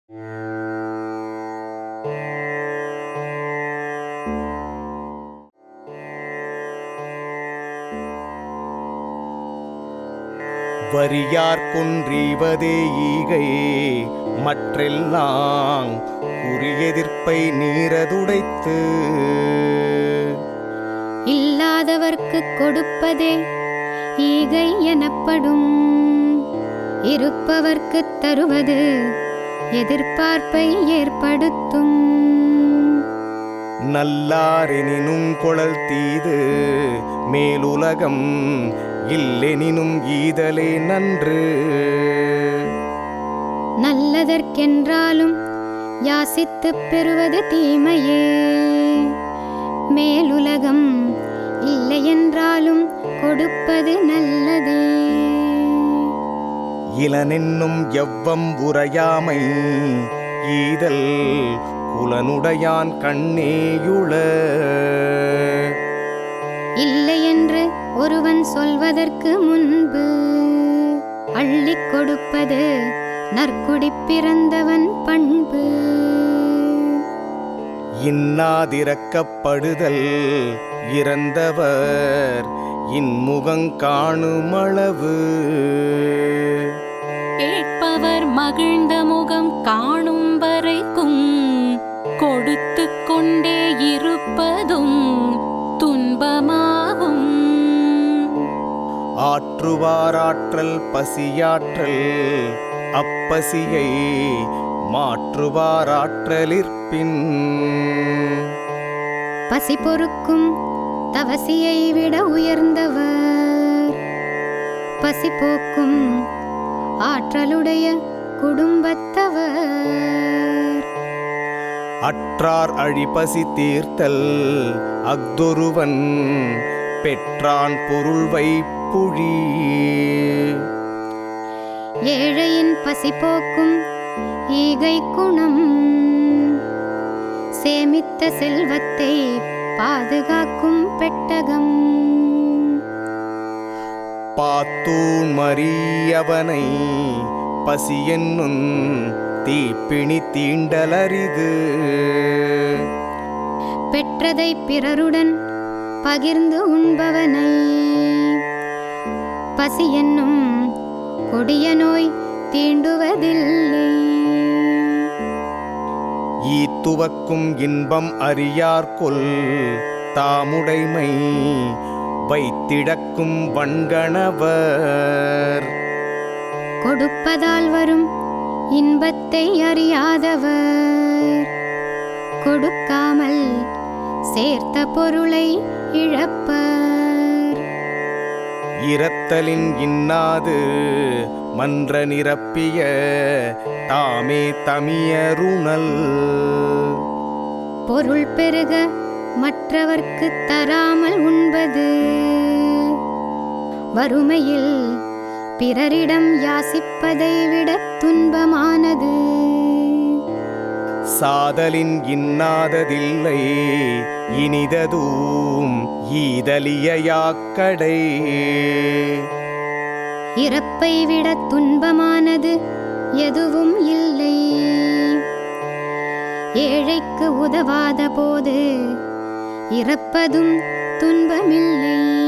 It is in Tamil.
வரியார் கொன்றீவதே ஈகை மற்றெல்லாம் குறியெதிர்ப்பை நீரதுடைத்து இல்லாதவர்க்கு கொடுப்பதே ஈகை எனப்படும். இருப்பவர்க்கு தருவது எதிர்பார்ப்பை ஏற்படுத்தும். நல்லாரெனினும் கொளல் தீது மேலுலகம் இல்லெனினும் ஈதலே நன்று. நல்லதற்கென்றாலும் யாசித்துப் பெறுவது தீமையே. மேலுலகம் இல்லையென்றாலும் கொடுப்பது நல்லதே. இளனென்னும் எவ்வம் உரையாமை ஈதல் குலனுடையான் கண்ணேயுள. இல்லையென்று ஒருவன் சொல்வதற்கு முன்பு அள்ளிக் கொடுப்பது நற்குடி பிறந்தவன் பண்பு. இன்னாதிரக்கப்படுதல் இறந்தவர் இன்முகங் காணுமளவு. கேட்பவர் மகிழ்ந்த முகம் காணும் வரைக்கும் கொடுத்து கொண்டே இருப்பதும் துன்பமாகும். ஆற்றுவாராற்றல் பசியாற்றல் அப்பசியை மாற்றுவாராற்றலிற்பின். பசி பொறுக்கும் தவசியை விட உயர்ந்தவர் பசி போக்கும் ஆற்றலுடைய குடும்பத்தவர். அற்றார் அழிபசி தீர்த்தல் அஃதொருவன் பெற்றான் பொருள் வைப்புழி. ஏழையின் பசி போக்கும் ஈகை குணம் சேமித்த செல்வத்தை பாதுகாக்கும் பெட்டகம். பாத்தூன் மறியவனை பசி என்னும் தீப்பிணி தீண்டலரிது. பெற்றதை பிறருடன் பகிர்ந்து உண்பவனை பசி என்னும் கொடிய நோய் தீண்டுவதில்லை. ஈத்துவக்கும் இன்பம் அறியார்கொல் தாமுடைமை வைத்திடக்கும் வன்கணவர். கொடுப்பதால் வரும் இன்பத்தை அறியாதவர் கொடுக்காமல் சேர்த்த பொருளை இழப்பர். இரத்தலின் இன்னாது மன்ற நிரப்பிய தாமே தமியருணல். பொருள் பெருக மற்றவர்க்கு தராமல் உண்பது வறுமையில் பிறரிடம் யாசிப்பதை விட துன்பமானது. சாதலின் இன்னாததில்லை இனிததூம் ஈதலியாக்கடை. இறப்பை விட துன்பமானது எதுவும் இல்லை. ஏழைக்கு உதவாத போது இறப்பதும் துன்பமில்லை.